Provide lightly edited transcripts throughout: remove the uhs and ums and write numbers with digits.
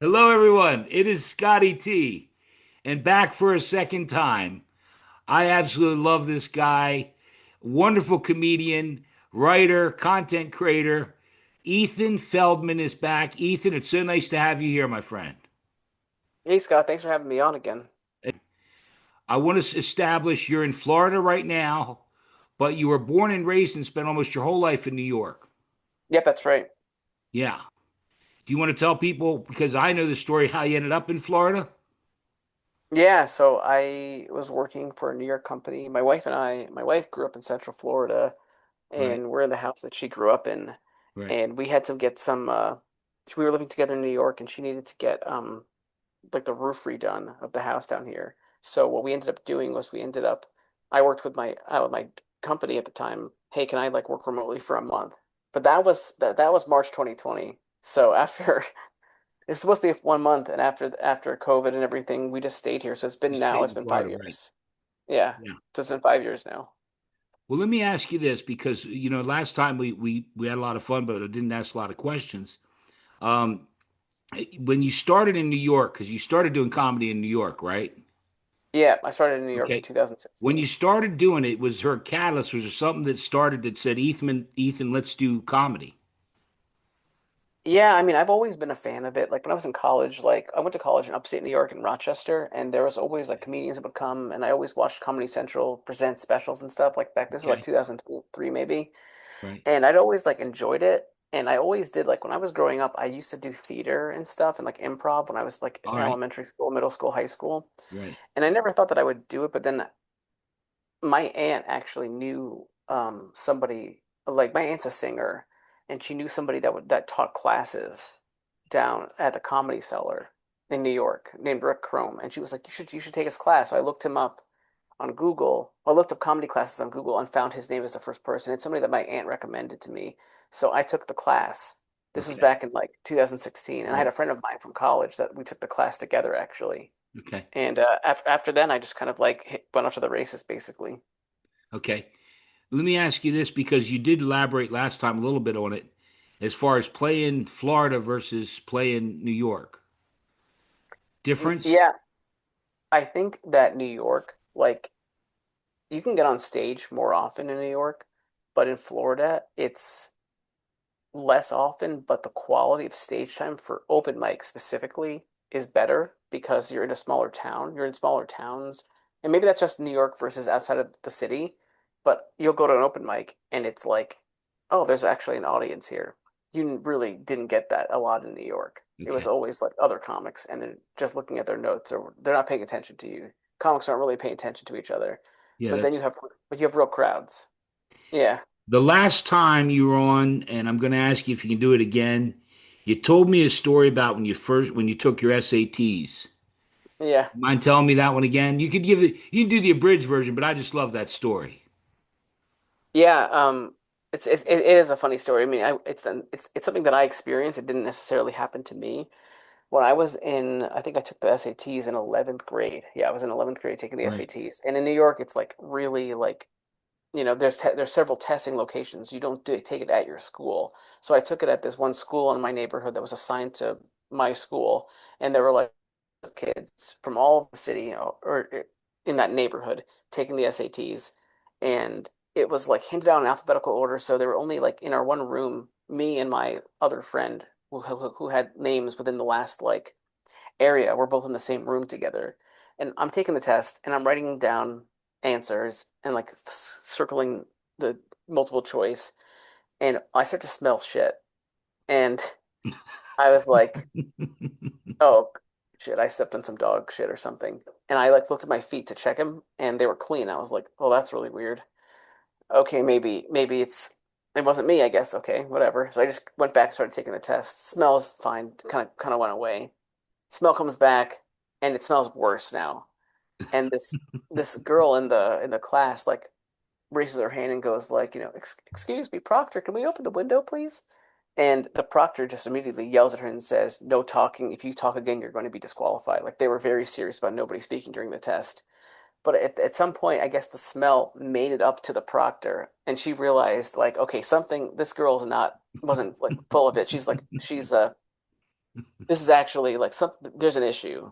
Hello, everyone. It is Scotty T, and back for a second time. I absolutely love this guy. Wonderful comedian, writer, content creator. Ethan Feldman is back. Ethan, it's so nice to have you here, my friend. Hey Scott, thanks for having me on again. I want to establish you're in Florida right now, but you were born and raised and spent almost your whole life in New York. Yep, that's right. Yeah. Do you want to tell people, because I know the story, how you ended up in Florida? Yeah, so I was working for a New York company. My wife grew up in Central Florida, Right, and we're in the house that she grew up in. right. And we had to get we were living together in New York, and she needed to get like the roof redone of the house down here. So what we ended up doing was I worked with my company at the time. Hey, can I like work remotely for a month? But that was March 2020. So after It's supposed to be 1 month, and after COVID and everything, we just stayed here. So You it's stayed in been five Florida, right? years. Yeah, Yeah. so it's been 5 years now. Well, let me ask you this because last time we had a lot of fun, but I didn't ask a lot of questions. Um, when you started in New York, because you started doing comedy in New York, right? Yeah, I started in New York in Okay. When you 2016. started doing it, was there a catalyst? Was there something that started that said, Ethan, let's do comedy? Yeah, I mean, I've always been a fan of it. Like when I was in college, like I went to college in upstate New York in Rochester, and there was always like comedians that would come, and I always watched Comedy Central present specials and stuff like back. This is like Okay. 2003 maybe. Right. And I'd always like enjoyed it. And I always did like when I was growing up, I used to do theater and stuff and like improv when I was like All in right. elementary school, middle school, high school. Right. And I never thought that I would do it, but then my aunt actually knew somebody like my aunt's a singer, and she knew somebody that taught classes down at the Comedy Cellar in New York named Rick Chrome, and she was like, you should take his class. So I looked him up on Google. I looked up comedy classes on Google and found his name as the first person. It's somebody that my aunt recommended to me. So I took the class. This was Okay. back in like 2016, and I had Right. a friend of mine from college that we took the class together actually. Okay. And after then, I just kind of like went off to the races, basically. Okay. Let me ask you this because you did elaborate last time a little bit on it as far as playing Florida versus playing New York. Difference? Yeah, I think that New York, like, you can get on stage more often in New York, but in Florida, it's less often, but the quality of stage time for open mic specifically is better because you're in a smaller town. You're in smaller towns. And maybe that's just New York versus outside of the city, but you'll go to an open mic and it's like, oh, there's actually an audience here. You really didn't get that a lot in New York. It was Okay. always like other comics and then just looking at their notes or they're not paying attention to you. Comics aren't really paying attention to each other. Yeah, But then you have real crowds. Yeah. the last time you were on, and I'm going to ask you if you can do it again. You told me a story about when you took your SATs. Yeah. Mind telling me that one again? You can do the abridged version, but I just love that story. Yeah, it is a funny story. I mean, it's something that I experienced. It didn't necessarily happen to me. When I think I took the SATs in 11th grade. Yeah, I was in 11th grade taking the Right. SATs. And in New York, it's like really like, there's several testing locations. You don't take it at your school. So I took it at this one school in my neighborhood that was assigned to my school, and there were like kids from all of the city, or in that neighborhood taking the SATs, and it was like handed out in alphabetical order. So there were only like in our one room, me and my other friend who had names within the last like area. We're both in the same room together, and I'm taking the test and I'm writing down answers and like circling the multiple choice, and I start to smell shit, and I was like, oh shit, I stepped in some dog shit or something. And I like looked at my feet to check them and they were clean. I was like, oh, that's really weird. Okay, maybe it wasn't me, I guess. Okay, whatever. So I just went back, started taking the test. Smells fine, kind of went away. Smell comes back and it smells worse now. And this girl in the class like raises her hand and goes like, excuse me, Proctor, can we open the window, please? And the proctor just immediately yells at her and says, no talking. If you talk again, you're going to be disqualified. Like they were very serious about nobody speaking during the test. But at some point, I guess the smell made it up to the proctor, and she realized, like, okay, something, this girl's not, wasn't like full of it. She's like, this is actually like something, there's an issue.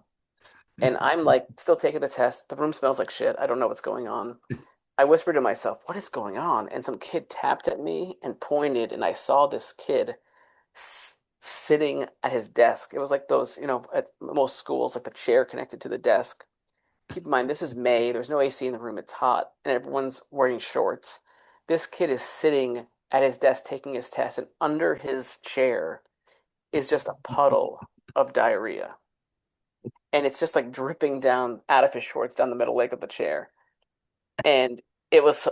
And I'm like still taking the test. The room smells like shit. I don't know what's going on. I whispered to myself, what is going on? And some kid tapped at me and pointed, and I saw this kid sitting at his desk. It was like those, at most schools, like the chair connected to the desk. Keep in mind, this is May. There's no AC in the room. It's hot, and everyone's wearing shorts. This kid is sitting at his desk taking his test, and under his chair is just a puddle of diarrhea. And it's just like dripping down out of his shorts down the middle leg of the chair. And it was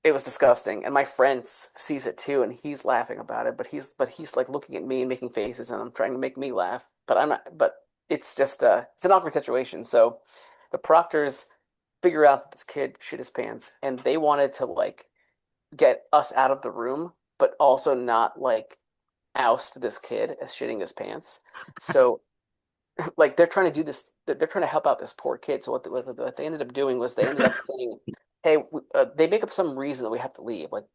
it was disgusting. And my friend sees it too, and he's laughing about it, but he's like looking at me and making faces, and I'm trying to make me laugh. But I'm not. But it's just it's an awkward situation. So the proctors figure out that this kid shit his pants, and they wanted to like get us out of the room, but also not like oust this kid as shitting his pants. So like they're trying to do this, they're trying to help out this poor kid. So what they ended up doing was they ended up saying, "Hey," they make up some reason that we have to leave. Like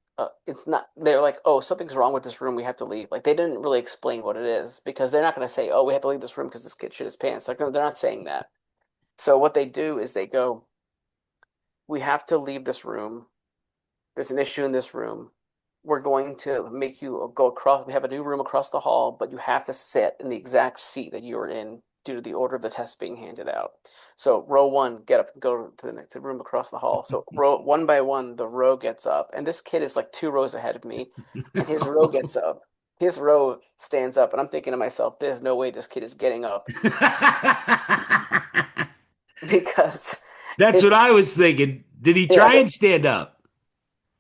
it's not. They're like, "Oh, something's wrong with this room. We have to leave." Like they didn't really explain what it is because they're not going to say, "Oh, we have to leave this room because this kid shit his pants." Like they're not saying that. So what they do is they go, "We have to leave this room. There's an issue in this room. We're going to make you go across. We have a new room across the hall, but you have to sit in the exact seat that you were in due to the order of the test being handed out. So row one, get up and go to the next room across the hall. So row one by one, the row gets up, and this kid is like two rows ahead of me, and his row gets up. His row stands up, and I'm thinking to myself, "There's no way this kid is getting up because That's what it's I was thinking. Did he yeah, try and stand up?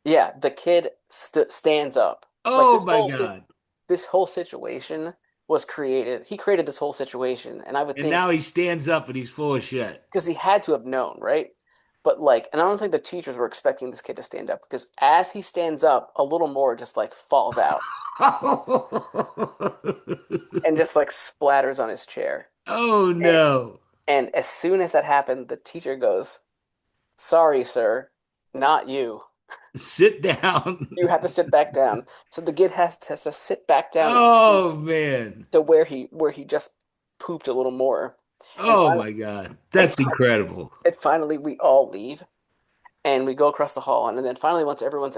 yeah, the kid stands up. Like Oh my God. this whole situation was created. He created this whole situation, and I would And think now he stands up and he's full of shit. because he had to have known, right? But like, and I don't think the teachers were expecting this kid to stand up because as he stands up, a little more just like falls out and just like splatters on his chair. Oh And no. and as soon as that happened, the teacher goes, "Sorry, sir, not you. Sit down. You have to sit back down." So the kid has to sit back down Oh man. to where he just pooped a little more. And Oh finally, my God. and, That's incredible. and finally we all leave and we go across the hall. And then finally, once everyone's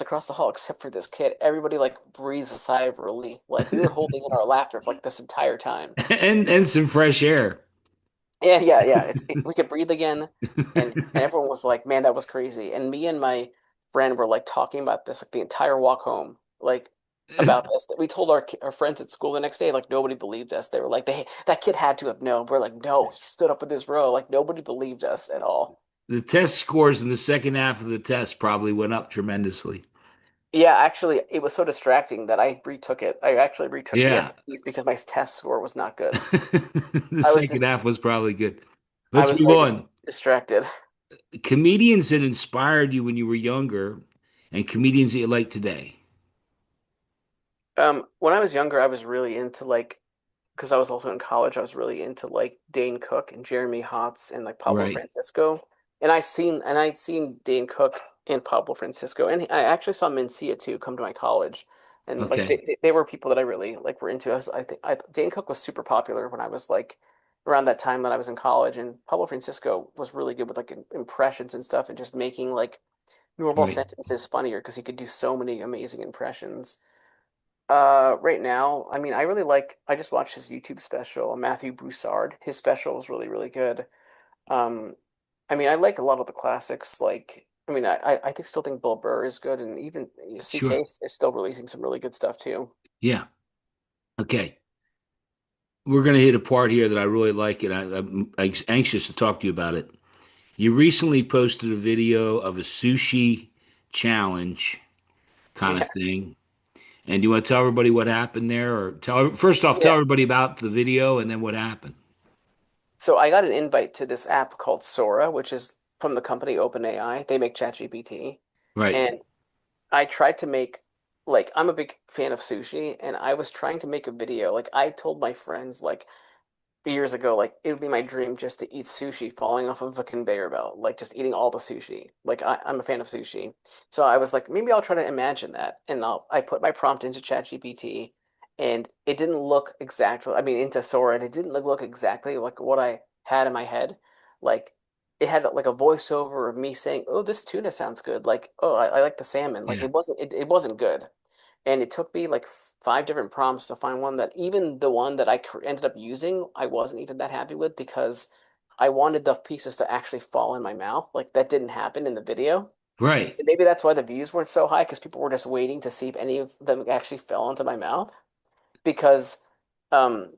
across the hall except for this kid, everybody like breathes a sigh of relief. Like we were holding in our laughter for like this entire time. And some fresh air. Yeah, yeah, yeah. We could breathe again, and everyone was like, "Man, that was crazy." And me and my friend were like talking about this like the entire walk home, like about this. That we told our friends at school the next day, like nobody believed us. They were like, that kid had to have known." We're like, "No, he stood up in this row." Like nobody believed us at all. The test scores in the second half of the test probably went up tremendously. Yeah, actually, it was so distracting that I retook it. I actually retook the Yeah. SATs because my test score was not good. The I was second just, half was probably good. I Let's was move very on. distracted. Comedians that inspired you when you were younger and comedians that you like today. When I was younger, I was really into like, because I was also in college, I was really into like Dane Cook and Jeremy Hotz and like Pablo Right. Francisco. I'd seen Dane Cook and Pablo Francisco, and I actually saw Mencia too come to my college, and like Okay. they were people that I really like were into. Dane Cook was super popular when I was like around that time that I was in college, and Pablo Francisco was really good with like impressions and stuff, and just making like normal Right. sentences funnier because he could do so many amazing impressions. Right now, I mean, I just watched his YouTube special, Matthew Broussard. His special was really, really good. Um, I mean, I like a lot of the classics. Like, I mean, I think still think Bill Burr is good, and even CK Sure. is still releasing some really good stuff too. Yeah. Okay. We're going to hit a part here that I really like, and I'm anxious to talk to you about it. You recently posted a video of a sushi challenge kind Yeah. of thing. And do you want to tell everybody what happened there, or first off, tell Yeah. everybody about the video and then what happened? So I got an invite to this app called Sora, which is from the company OpenAI. They make ChatGPT, Right. and I tried to make like I'm a big fan of sushi, and I was trying to make a video. Like I told my friends like years ago, like it would be my dream just to eat sushi falling off of a conveyor belt, like just eating all the sushi. Like I'm a fan of sushi. So I was like, maybe I'll try to imagine that. And I put my prompt into ChatGPT and it didn't look exactly, I mean, into Sora, and it didn't look exactly like what I had in my head. Like, it had like a voiceover of me saying, "Oh, this tuna sounds good." Like, "Oh, I like the salmon." Like, Yeah. it wasn't good. And it took me like five different prompts to find one that even the one that ended up using, I wasn't even that happy with because I wanted the pieces to actually fall in my mouth. Like, that didn't happen in the video. Right. And maybe that's why the views weren't so high because people were just waiting to see if any of them actually fell into my mouth. Because um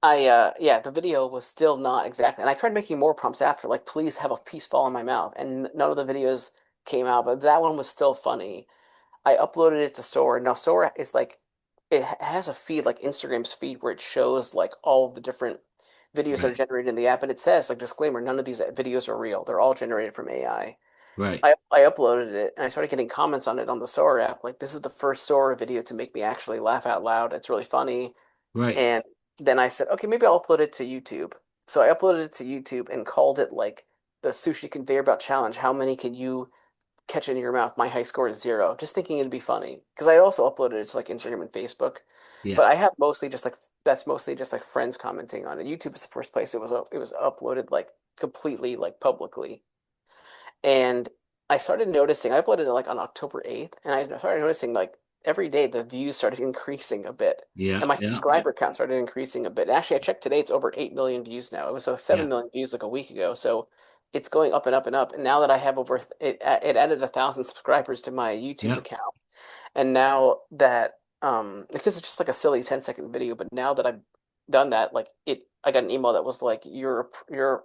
yeah, the video was still not exactly. And I tried making more prompts after, like, please have a piece fall in my mouth. And none of the videos came out, but that one was still funny. I uploaded it to Sora. Now Sora is like has a feed like Instagram's feed where it shows like all of the different videos that are Right. generated in the app, and it says like disclaimer, none of these videos are real. They're all generated from AI. Right. I uploaded it and I started getting comments on it on the Sora app. Like, this is the first Sora video to make me actually laugh out loud. It's really funny. Right. And then I said, okay, maybe I'll upload it to YouTube. So I uploaded it to YouTube and called it like the sushi conveyor belt challenge. How many can you catch it in your mouth? My high score is 0. Just thinking it'd be funny because I also uploaded it to like Instagram and Facebook. Yeah. But I have mostly just like that's mostly just like friends commenting on it. YouTube is the first place it was uploaded like completely like publicly. And I started noticing, I uploaded it like on October 8th, and I started noticing like every day the views started increasing a bit. Yeah. And my Yeah. subscriber count started increasing a bit. Actually, I checked today, it's over 8 million views now. It was 7 Yeah. million views like a week ago. So it's going up and up and up. And now that I have it added 1,000 subscribers to my YouTube Yeah. account. And now that, because it's just like a silly 10-second video, but now that I've done that, like I got an email that was like, you're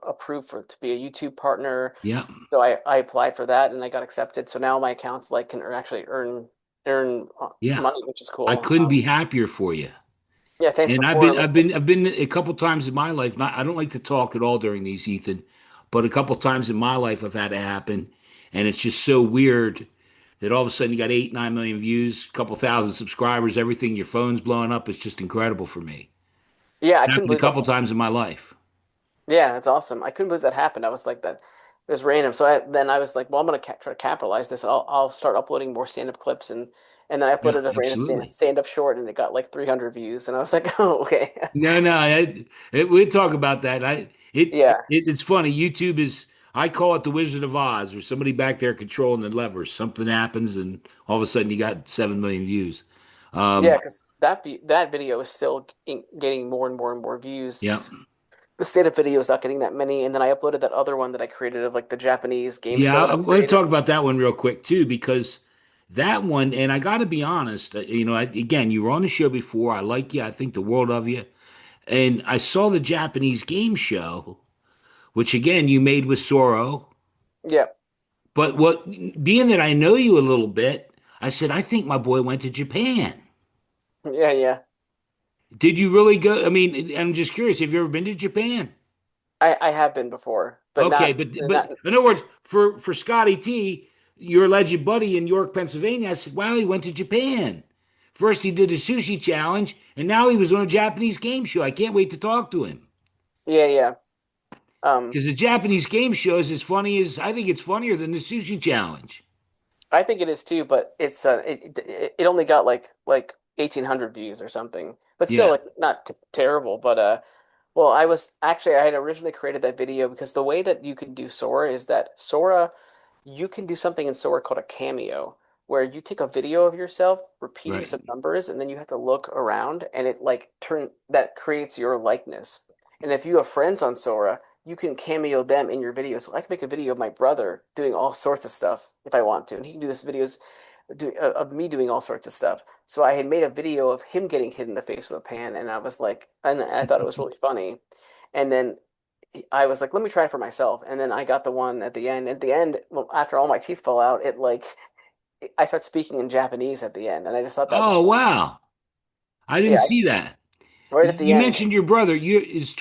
approved for to be a YouTube partner. Yeah. So I applied for that and I got accepted. So now my accounts like can actually earn Yeah. money, which is I cool. couldn't be happier for you. Yeah, thanks. And Before it was just I've been a couple times in my life. Not, I don't like to talk at all during these, Ethan, but a couple times in my life I've had it happen, and it's just so weird that all of a sudden you got 8, 9 million views, a couple thousand subscribers, everything, your phone's blowing up. It's just incredible for me. yeah, I couldn't Happened a believe that. couple times in my life. Yeah, that's awesome. I couldn't believe that happened. I was like that. It was random. So then I was like, well, I'm gonna try to capitalize this. I'll start uploading more stand-up clips and then I Yeah, uploaded a random absolutely. stand-up short and it got like 300 views and I was like, oh, okay. No, no, we'll talk about that. Yeah. It's funny. YouTube is, I call it the Wizard of Oz, or somebody back there controlling the levers. Something happens, and all of a sudden you got 7 million views. Yeah, Um, because that video is still getting more and more and more views. yeah, The stand-up video is not getting that many, and then I uploaded that other one that I created of like the Japanese game yeah. show that I I want to created. talk about that one real quick too, because that one, and I got to be honest, again, you were on the show before. I like you. I think the world of you, and I saw the Japanese game show, which again you made with Soro. Yeah, But being that I know you a little bit, I said, I think my boy went to Japan. yeah, yeah. Did you really go? I mean, I'm just curious. Have you ever been to Japan? I have been before, but Okay, not but not. in other words, for Scotty T, your alleged buddy in York, Pennsylvania, I said, wow, he went to Japan. First, he did a sushi challenge, and now he was on a Japanese game show. I can't wait to talk to him Yeah, yeah. Um, because the Japanese game show is as funny as I think it's funnier than the sushi challenge. I think it is too, but it only got like 1,800 views or something, but still Yeah, like not t terrible. But well, I had originally created that video because the way that you can do Sora is that Sora, you can do something in Sora called a cameo, where you take a video of yourself repeating right. some numbers, and then you have to look around, and it like turn that creates your likeness. And if you have friends on Sora, you can cameo them in your video. So I can make a video of my brother doing all sorts of stuff if I want to, and he can do this videos of me doing all sorts of stuff. So I had made a video of him getting hit in the face with a pan, and I was like, and I thought it was really funny. And then I was like, let me try it for myself. And then I got the one at the end. At the end, well, after all my teeth fell out, I start speaking in Japanese at the end, and I just thought that was Oh, funny. wow. I didn't Yeah, see that. right at the You end. mentioned your brother. Is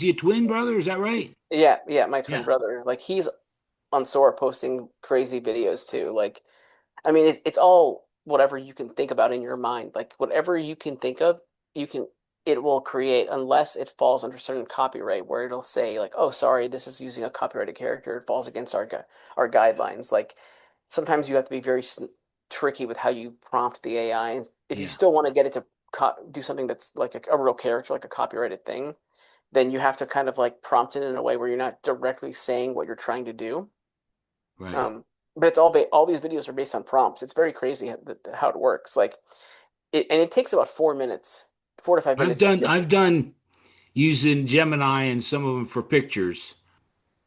he a twin brother? Is that right? Yeah, yeah, my twin Yeah, brother. Like, he's on Sora posting crazy videos too. Like, I mean, it's all whatever you can think about in your mind. Like, whatever you can think of, you can, it will create, unless it falls under certain copyright, where it'll say, like, oh, sorry, this is using a copyrighted character. It falls against our guidelines. Like, sometimes you have to be very tricky with how you prompt the AI. And if you yeah, still want to get it to do something that's like a real character, like a copyrighted thing, then you have to kind of like prompt it in a way where you're not directly saying what you're trying to do. Right. Um, but all these videos are based on prompts. It's very crazy how it works. Like and it takes about 4 minutes, 4 to 5 minutes. I've done using Gemini and some of them for pictures.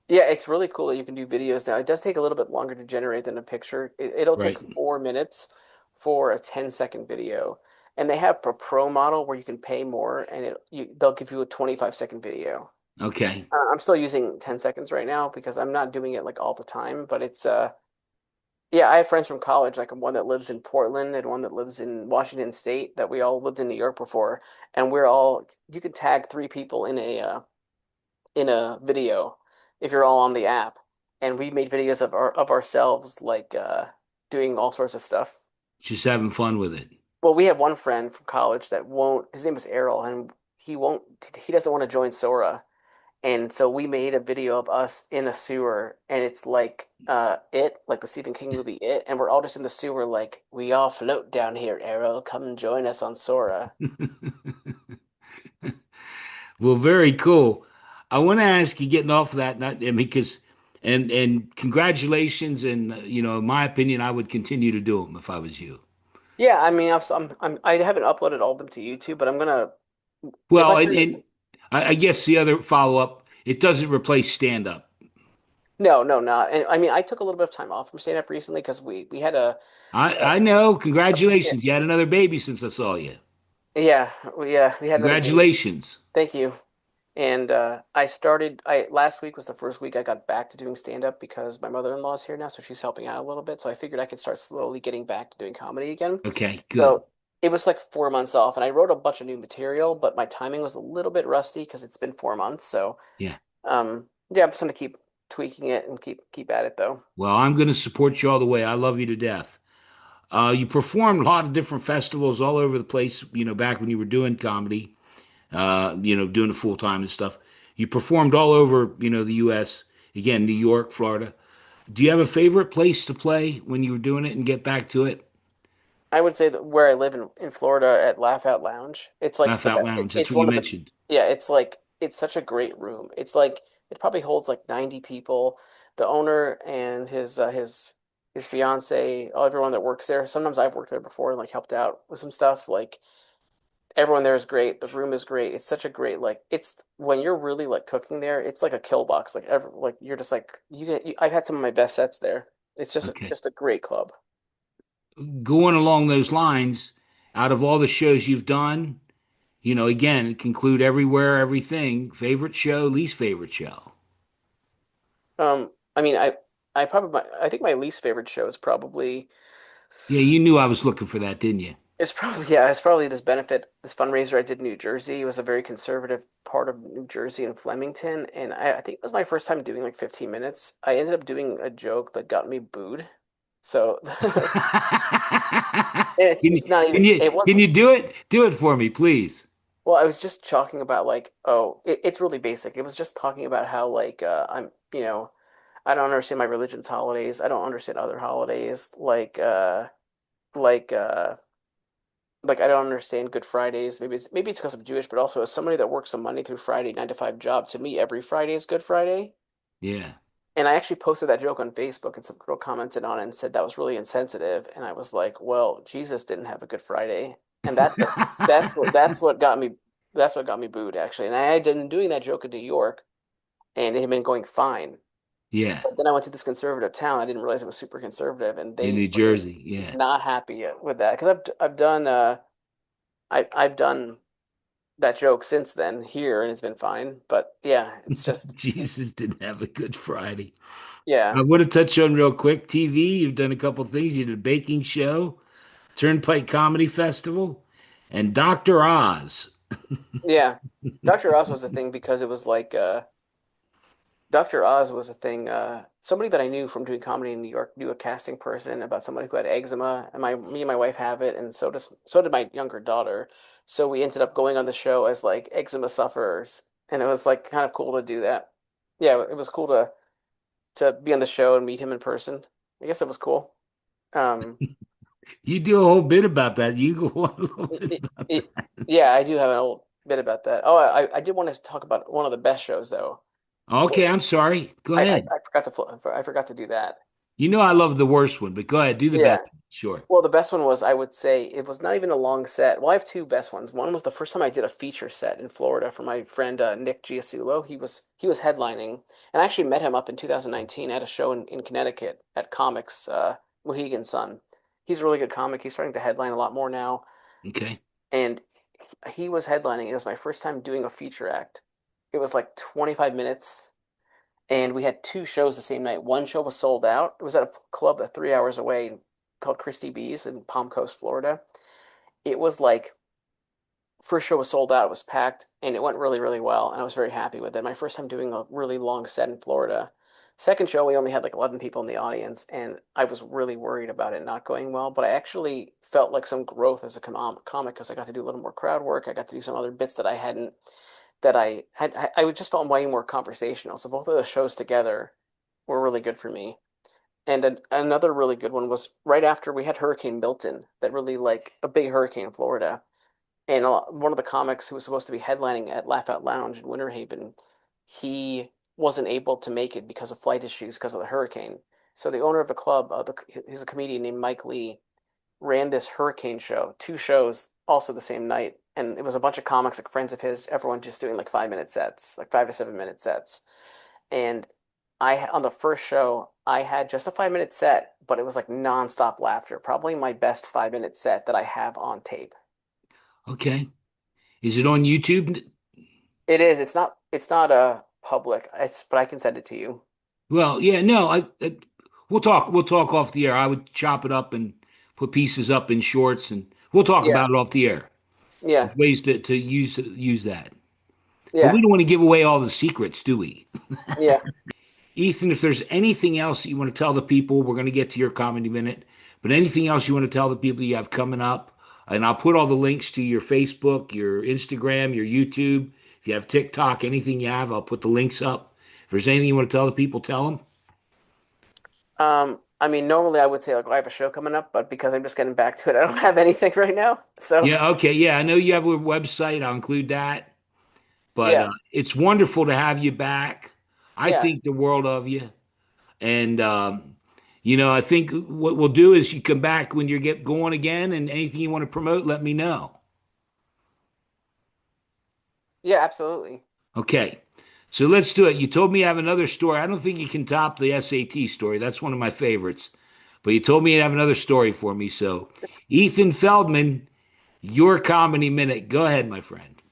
Yeah, it's really cool that you can do videos now. It does take a little bit longer to generate than a picture. It'll take Right. 4 minutes for a 10-second video. And they have a pro model where you can pay more and they'll give you a 25-second video. Okay. I'm still using 10 seconds right now because I'm not doing it like all the time, but it's yeah, I have friends from college, like one that lives in Portland and one that lives in Washington State that we all lived in New York before, and you could tag three people in a video if you're all on the app, and we made videos of ourselves like doing all sorts of stuff. Just having fun with it. Well, we have one friend from college that won't. His name is Errol, and he won't. He doesn't want to join Sora. And so we made a video of us in a sewer, and it's like like the Stephen King movie It, and we're all just in the sewer, like we all float down here, Arrow. Come and join us on Sora. Well, very cool. I want to ask you, getting off of that, not, I mean, because, and congratulations, and in my opinion, I would continue to do them if I was you. Yeah, I mean, I haven't uploaded all of them to YouTube, but I'm gonna if I Well, can. and I guess the other follow up, it doesn't replace stand up. No, no, not. And I mean, I took a little bit of time off from stand up recently because we had a I know. yeah, Congratulations, you had another baby since I saw you. we had another baby. Congratulations. Thank you. And I last week was the first week I got back to doing stand up because my mother-in-law is here now, so she's helping out a little bit. So I figured I could start slowly getting back to doing comedy again. Okay, good. So it was like 4 months off, and I wrote a bunch of new material, but my timing was a little bit rusty because it's been 4 months. So Yeah. yeah, I'm just gonna keep tweaking it and keep at it though. Well, I'm going to support you all the way. I love you to death. You performed a lot of different festivals all over the place, back when you were doing comedy, doing it full time and stuff. You performed all over, the U.S., again, New York, Florida. Do you have a favorite place to play when you were doing it and get back to it? I would say that where I live in Florida at Laugh Out Lounge, it's like Laugh the Out best. Lounge. That's It's what you one of the mentioned. yeah. It's like it's such a great room. It's like it probably holds like 90 people. The owner and his fiance, everyone that works there. Sometimes I've worked there before and like helped out with some stuff. Like everyone there is great. The room is great. It's such a great like it's when you're really like cooking there. It's like a kill box. Like you're just like I've had some of my best sets there. It's Okay. just a great club. Going along those lines, out of all the shows you've done, again, conclude everywhere, everything. Favorite show, least favorite show. I mean, I think my least favorite show is probably Yeah, you knew I was looking for that, didn't you? it's probably this fundraiser I did in New Jersey. It was a very conservative part of New Jersey in Flemington, and I think it was my first time doing like 15 minutes. I ended up doing a joke that got me booed. So Can you it's not can even you it can wasn't you do it? Do it for me, please. well, I was just talking about like it's really basic. It was just talking about how like I don't understand my religion's holidays. I don't understand other holidays like like I don't understand Good Fridays. Maybe it's because I'm Jewish, but also as somebody that works a Monday through Friday 9 to 5 job, to me every Friday is Good Friday. Yeah. And I actually posted that joke on Facebook, and some girl commented on it and said that was really insensitive. And I was like, well, Jesus didn't have a Good Friday, and that's what got me booed actually. And I had been doing that joke in New York, and it had been going fine. Yeah. But then I went to this conservative town. I didn't realize it was super conservative, and In they New were Jersey. Yeah. not happy with that because I've done I've done that joke since then here, and it's been fine. But yeah, it's just Jesus didn't have a good Friday. yeah, I want to touch on real quick TV. You've done a couple things. You did a baking show, Turnpike Comedy Festival, and Dr. Oz. yeah. Dr. Oz was a thing because it was like Dr. Oz was a thing. Somebody that I knew from doing comedy in New York knew a casting person about somebody who had eczema, and me and my wife have it, and so did my younger daughter. So we ended up going on the show as like eczema sufferers, and it was like kind of cool to do that. Yeah, it was cool to be on the show and meet him in person. I guess it was cool. Um, You do a whole bit about that. You go on a little bit It, about it, yeah, I do have an old bit about that. Oh, I did want to talk about one of the best shows though. that. Well, Okay, I'm sorry. Go I, I, ahead. I forgot to I forgot to do that. You know I love the worst one, but go ahead, do the Yeah. best one. Sure. Well, the best one was, I would say, it was not even a long set. Well, I have two best ones. One was the first time I did a feature set in Florida for my friend Nick Giasulo. He was headlining, and I actually met him up in 2019 at a show in Connecticut at Comics Mohegan Sun. He's a really good comic. He's starting to headline a lot more now, Okay. and he was headlining. It was my first time doing a feature act. It was like 25 minutes, and we had two shows the same night. One show was sold out. It was at a club 3 hours away called Christie B's in Palm Coast, Florida. It was like, first show was sold out. It was packed, and it went really, really well, and I was very happy with it. My first time doing a really long set in Florida. Second show, we only had like 11 people in the audience, and I was really worried about it not going well. But I actually felt like some growth as a comic because I got to do a little more crowd work. I got to do some other bits that I hadn't, that I had. I just felt way more conversational. So both of the shows together were really good for me. And another really good one was right after we had Hurricane Milton, that really, like, a big hurricane in Florida. And one of the comics who was supposed to be headlining at Laugh Out Lounge in Winter Haven, he wasn't able to make it because of flight issues because of the hurricane. So the owner of the club, he's a comedian named Mike Lee, ran this hurricane show, two shows, also the same night. And it was a bunch of comics, like friends of his, everyone just doing like 5 minute sets, like 5 to 7 minute sets. And on the first show, I had just a 5 minute set, but it was like nonstop laughter. Probably my best 5 minute set that I have on tape. Okay. Is it on YouTube? It is. It's not a public. But I can send it to you. Well, yeah, no, we'll talk off the air. I would chop it up and put pieces up in shorts and we'll talk Yeah. about it off the air. Yeah. There's ways to use that. But we Yeah. don't want to give away all the secrets, do we? Yeah. Ethan, if there's anything else that you want to tell the people, we're going to get to your comedy minute. But anything else you want to tell the people you have coming up, and I'll put all the links to your Facebook, your Instagram, your YouTube. If you have TikTok, anything you have, I'll put the links up. If there's anything you want to tell the people, tell them. I mean, normally I would say, like, oh, I have a show coming up, but because I'm just getting back to it, I don't have anything right now. So Yeah, okay, yeah, I know you have a website. I'll include that. But yeah. it's wonderful to have you back. I Yeah. think the world of you. And I think what we'll do is you come back when you get going again, and anything you want to promote, let me know. Yeah, absolutely. Okay. So let's do it. You told me you have another story. I don't think you can top the SAT story. That's one of my favorites. But you told me you have another story for me. So, Ethan Feldman, your comedy minute. Go ahead, my friend.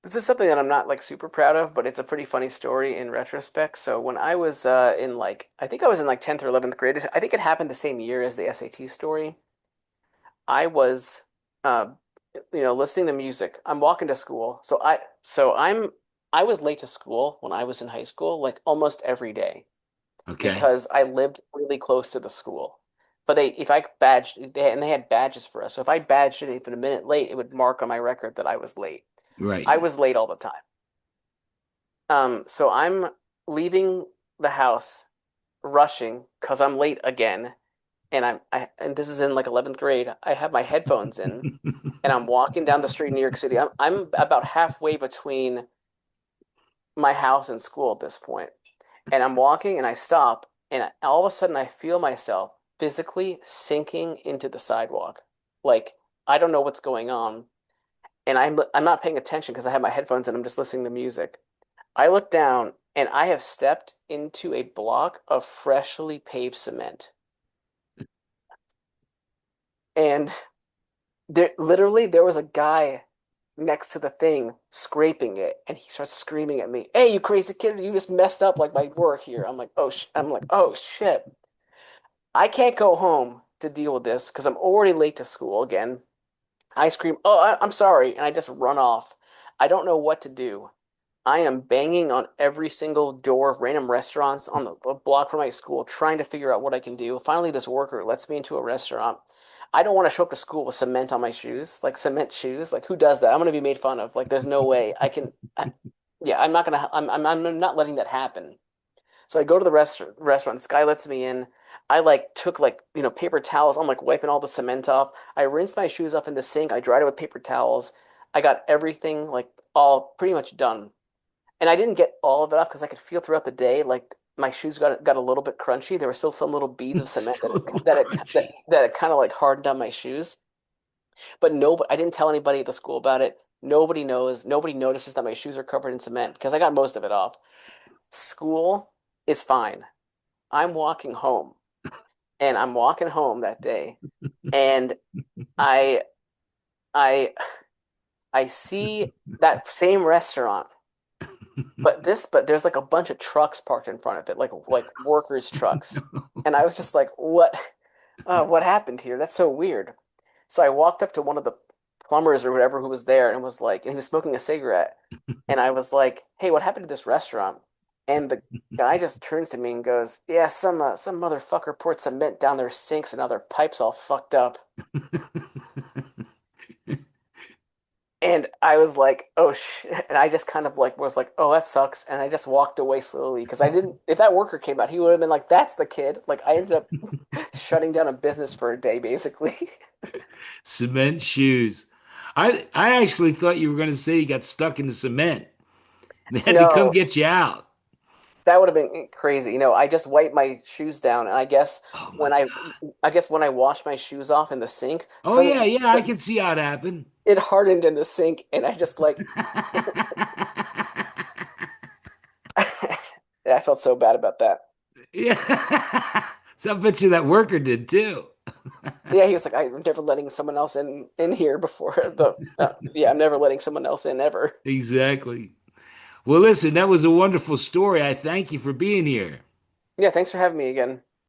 This is something that I'm not like super proud of, but it's a pretty funny story in retrospect. So when I was in like, I think I was in like 10th or 11th grade. I think it happened the same year as the SAT story. I was, uh, listening to music. I'm walking to school. I was late to school when I was in high school, like almost every day, Okay. because I lived really close to the school. But if I badged, they had badges for us. So if I badged it even a minute late, it would mark on my record that I was late. Right. I was late all the time. So I'm leaving the house, rushing because I'm late again, and and this is in like 11th grade. I have my headphones in, and I'm walking down the street in New York City. I'm about halfway between my house and school at this point, and I'm walking, and I stop, and all of a sudden I feel myself physically sinking into the sidewalk. Like, I don't know what's going on, and I'm not paying attention because I have my headphones and I'm just listening to music. I look down and I have stepped into a block of freshly paved cement. And there was a guy next to the thing scraping it, and he starts screaming at me, "Hey, you crazy kid, you just messed up like my work here." I'm like, "Oh shit. I can't go home to deal with this because I'm already late to school again." I scream, "Oh, I'm sorry," and I just run off. I don't know what to do. I am banging on every single door of random restaurants on the block from my school, trying to figure out what I can do. Finally, this worker lets me into a restaurant. I don't want to show up to school with cement on my shoes, like cement shoes. Like, who does that? I'm gonna be made fun of. Like, there's no way I can. Yeah, I'm not gonna. I'm not letting that happen. So I go to the restaurant. This guy lets me in. I like took like, paper towels. I'm like wiping all the cement off. I rinsed my shoes off in the sink. I dried it with paper towels. I got everything like all pretty much done. And I didn't get all of it off because I could feel throughout the day like my shoes got a little bit crunchy. There were still some little beads of cement Still a little that crunchy. it kind of like hardened on my shoes. But no, I didn't tell anybody at the school about it. Nobody knows. Nobody notices that my shoes are covered in cement because I got most of it off. School is fine. I'm walking home, and I'm walking home that day, and I I I see that same restaurant, but there's like a bunch of trucks parked in front of it, like workers' trucks, and I was just like, what happened here? That's so weird. So I walked up to one of the plumbers or whatever who was there and was like, and he was smoking a cigarette. And I was like, hey, what happened to this restaurant? And the guy just turns to me and goes, yeah, some motherfucker poured cement down their sinks and now their pipes all fucked up. And I was like, oh shit. And I just kind of like was like, oh, that sucks. And I just walked away slowly because I didn't, if that worker came out, he would have been like, that's the kid. Like I ended up shutting down a business for a day, basically. Cement shoes. I actually thought you were going to say you got stuck in the cement. They had to come No, get you out. that would have been crazy. I just wiped my shoes down, and Oh my when I, I guess when I washed my shoes off in the sink, Oh yeah, yeah, I can see how it happened. it hardened in the sink, and I just like, I felt so bad about that. Yeah. So I bet you that worker did too. Yeah, he was like, I'm never letting someone else in here before the. Yeah, I'm never letting someone else in ever. Exactly. Well, listen, that was a wonderful story. I thank you for being here. Yeah, thanks for having me again.